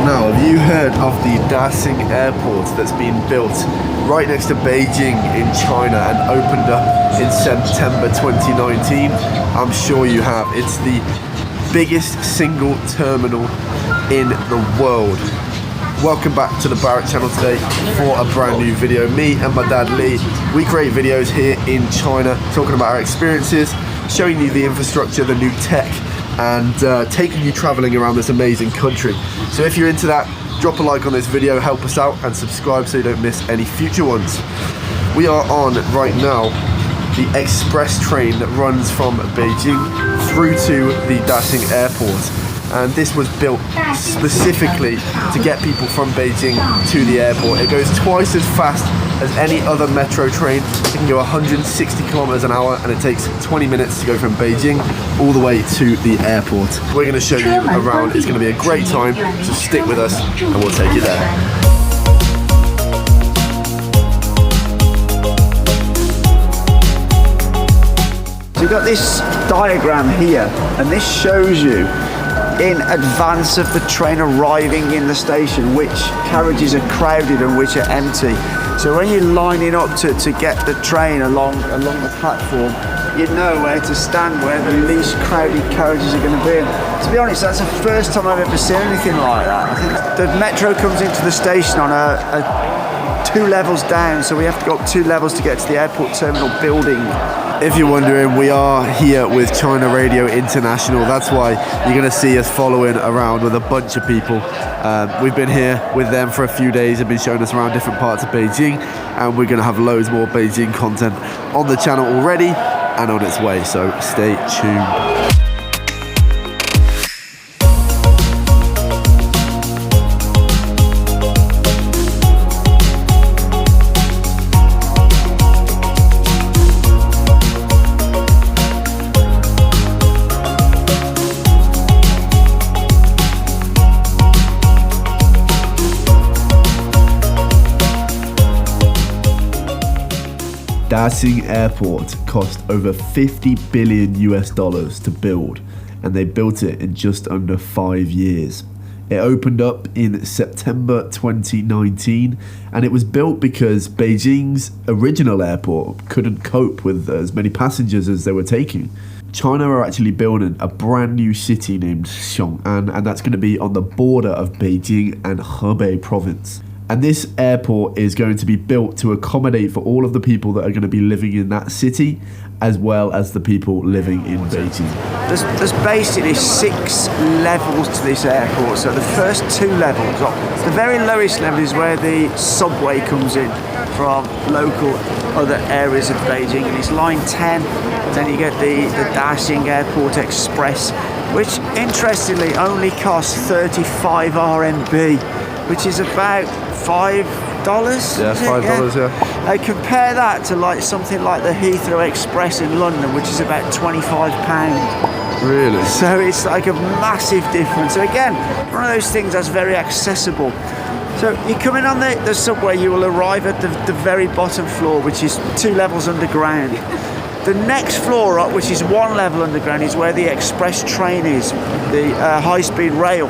Now, have you heard of the Daxing Airport that's been built right next to Beijing in China and opened up in September 2019? I'm sure you have. It's the biggest single terminal in the world. Welcome back to the Barrett channel today for a brand new video. Me and my dad Lee, we create videos here in China talking about our experiences, showing you the infrastructure, the new tech, and taking you traveling around this amazing country. So if you're into that, drop a like on this video, help us out, and subscribe so you don't miss any future ones. We are on right now the express train that runs from Beijing through to the Daxing Airport, and this was built specifically to get people from Beijing to the airport. It goes twice as fast as any other metro train. It can go 160 kilometers an hour, and it takes 20 minutes to go from Beijing all the way to the airport. We're going to show you around. It's going to be a great time, so stick with us and we'll take you there. You've got this diagram here, and this shows you in advance of the train arriving in the station which carriages are crowded and which are empty. So when you're lining up to get the train along the platform, you know where to stand, where the least crowded carriages are going to be. And to be honest, that's the first time I've ever seen anything like that. I think the metro comes into the station on a 2 levels down, so we have to go up 2 levels to get to the airport terminal building. If you're wondering, we are here with China Radio International. That's why you're going to see us following around with a bunch of people. We've been here with them for a few days and been showing us around different parts of Beijing, and we're going to have loads more Beijing content on the channel already and on its way, so stay tuned. Daxing Airport cost over $50 billion to build, and they built it in just under 5 years. It opened up in September 2019, and it was built because Beijing's original airport couldn't cope with as many passengers as they were taking. China are actually building a brand new city named Xiong'an, and that's going to be on the border of Beijing and Hebei province. And this airport is going to be built to accommodate for all of the people that are going to be living in that city, as well as the people living in Beijing. There's basically 6 levels to this airport. So the first 2 levels, the very lowest level is where the subway comes in from local other areas of Beijing, and it's line 10. Then you get the Daxing Airport Express, which interestingly only costs 35 RMB, which is about $5. Yeah, $5, yeah. Compare that to like something like the Heathrow Express in London, which is about £25. Really? So it's like a massive difference. So again, one of those things that's very accessible. So you come in on the subway, you will arrive at the very bottom floor, which is 2 levels underground. The next floor up, which is 1 level underground, is where the express train is, the high-speed rail.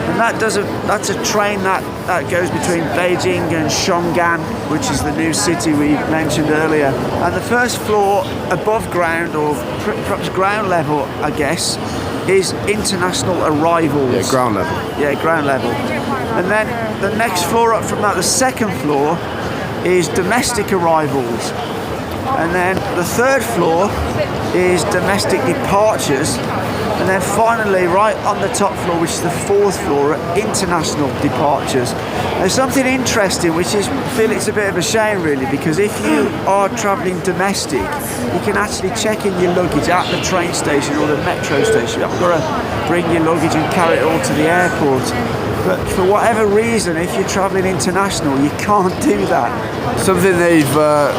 And that's a train that goes between Beijing and Xiong'an, which is the new city we mentioned earlier. And the first floor above ground, or perhaps ground level, I guess, is international arrivals. Yeah, ground level. Yeah, ground level. And then the next floor up from that, the second floor, is domestic arrivals. And then the third floor is domestic departures. And then finally, right on the top floor, which is the 4th floor, are international departures. There's something interesting, which is, I feel it's a bit of a shame really, because if you are travelling domestic, you can actually check in your luggage at the train station or the metro station. You haven't got to bring your luggage and carry it all to the airport. But for whatever reason, if you're travelling international, you can't do that. Something they've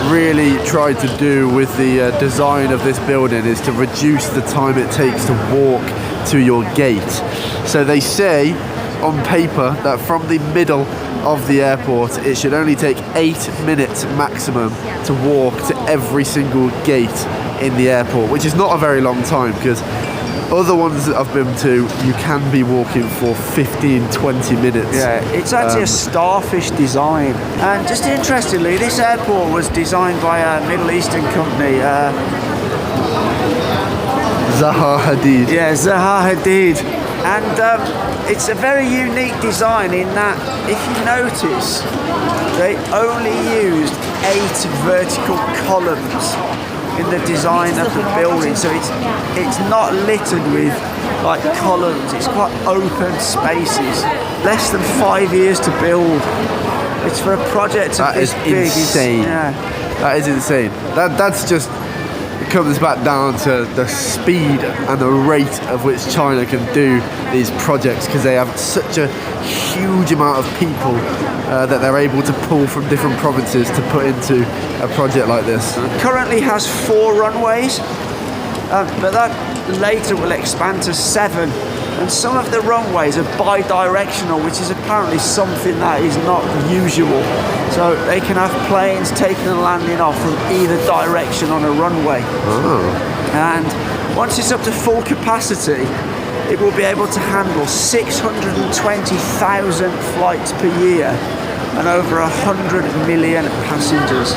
really tried to do with the design of this building is to reduce the time it takes to walk to your gate. So they say on paper that from the middle of the airport it should only take 8 minutes maximum to walk to every single gate in the airport, which is not a very long time, because Other ones that I've been to, you can be walking for 15-20 minutes. Yeah, it's actually a starfish design. And just interestingly, this airport was designed by a Middle Eastern company. Zaha Hadid. Yeah, Zaha Hadid. And it's a very unique design in that, if you notice, they only used 8 vertical columns in the design of the building, so it's not littered with like columns. It's quite open spaces. Less than 5 years to build. It's for a project of this big. That is insane. That is insane. That's just, it comes back down to the speed and the rate of which China can do these projects, because they have such a huge amount of people that they're able to pull from different provinces to put into a project like this. Currently has 4 runways, but that later will expand to 7. And some of the runways are bi-directional, which is apparently something that is not usual. So they can have planes taking and landing off from either direction on a runway. Oh. And once it's up to full capacity, it will be able to handle 620,000 flights per year and over 100 million passengers.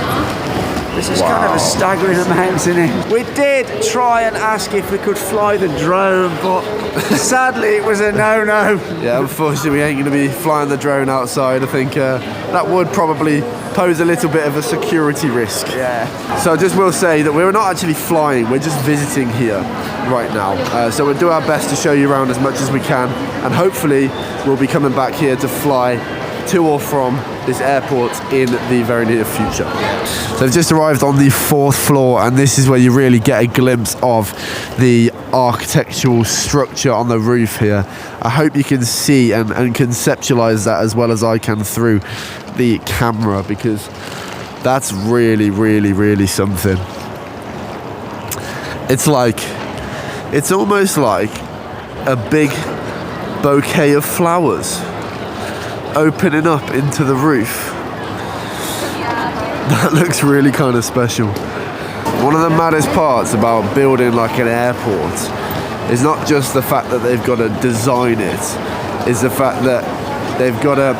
This is kind of a staggering amount, isn't it? We did try and ask if we could fly the drone, but sadly it was a no-no. Yeah, unfortunately we ain't going to be flying the drone outside. I think that would probably pose a little bit of a security risk. Yeah. So I just will say that we're not actually flying, we're just visiting here right now. So we'll do our best to show you around as much as we can, and hopefully we'll be coming back here to fly to or from this airport in the very near future. So I've just arrived on the 4th floor, and this is where you really get a glimpse of the architectural structure on the roof here. I hope you can see and conceptualize that as well as I can through the camera, because that's really, really, really something. It's almost like a big bouquet of flowers opening up into the roof. That looks really kind of special. One of the maddest parts about building like an airport is not just the fact that they've got to design it, it's the fact that they've got to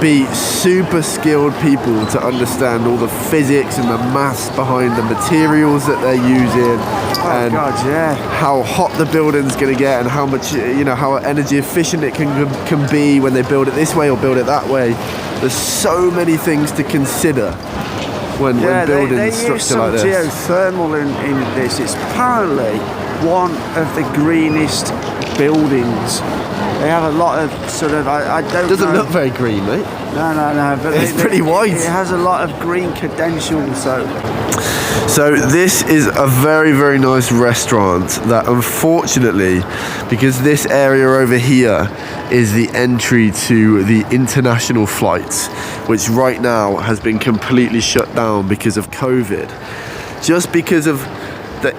be super skilled people to understand all the physics and the maths behind the materials that they're using, and how hot the building's going to get, and how much, how energy efficient it can be when they build it this way or build it that way. There's so many things to consider when building a structure like this. They use some geothermal in this. It's apparently one of the greenest buildings. They have a lot of sort of, I don't know. Doesn't look very green, mate. No, but it's pretty white. It has a lot of green credentials, So this is a very, very nice restaurant that, unfortunately, because this area over here is the entry to the international flights, which right now has been completely shut down because of COVID. Just because of the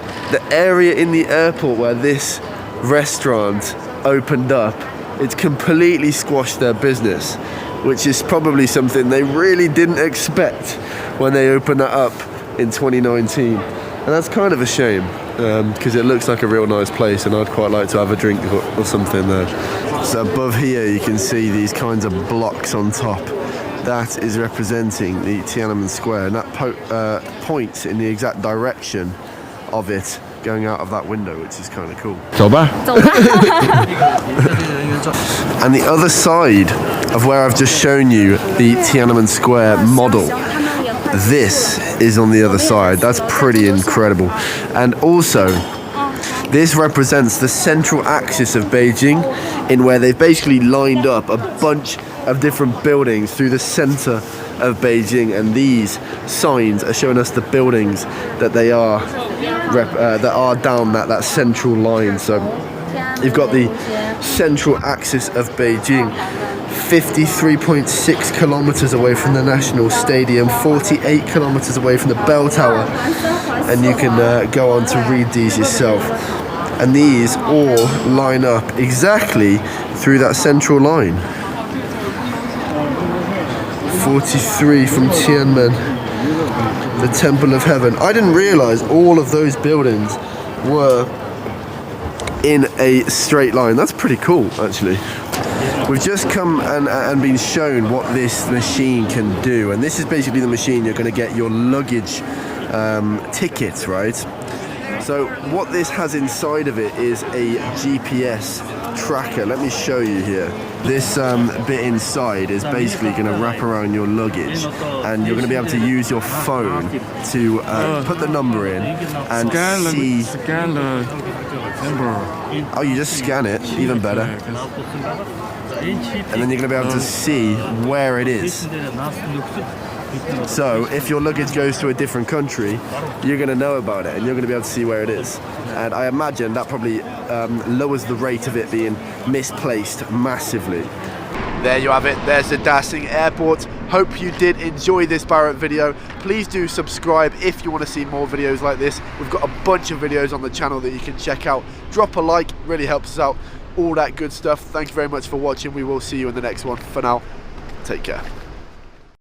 area in the airport where this restaurant opened up, it's completely squashed their business, which is probably something they really didn't expect when they opened that up in 2019. And that's kind of a shame, because it looks like a real nice place, and I'd quite like to have a drink or something there. So above here you can see these kinds of blocks on top. That is representing the Tiananmen Square, and that points in the exact direction of it going out of that window, which is kind of cool. And the other side of where I've just shown you the Tiananmen Square model, this is on the other side. That's pretty incredible. And also, this represents the central axis of Beijing, in where they've basically lined up a bunch of different buildings through the center of Beijing, and these signs are showing us the buildings that they are down that central line. So you've got the central axis of Beijing, 53.6 kilometers away from the National Stadium, 48 kilometers away from the bell tower, and you can go on to read these yourself. And these all line up exactly through that central line. 43 from Tiananmen, the Temple of Heaven. I didn't realize all of those buildings were in a straight line. That's pretty cool, actually. We've just come and been shown what this machine can do, and this is basically the machine you're going to get your luggage tickets, right? So what this has inside of it is a GPS tracker. Let me show you here. This bit inside is basically going to wrap around your luggage, and you're going to be able to use your phone to put the number in and see. Scan the number. Oh, you just scan it, even better. And then you're going to be able to see where it is. So if your luggage goes to a different country, you're going to know about it and you're going to be able to see where it is. And I imagine that probably lowers the rate of it being misplaced massively. There you have it. There's the Dasing Airport. Hope you did enjoy this Barrett video. Please do subscribe if you want to see more videos like this. We've got a bunch of videos on the channel that you can check out. Drop a like, really helps us out. All that good stuff. Thank you very much for watching. We will see you in the next one. For now, take care.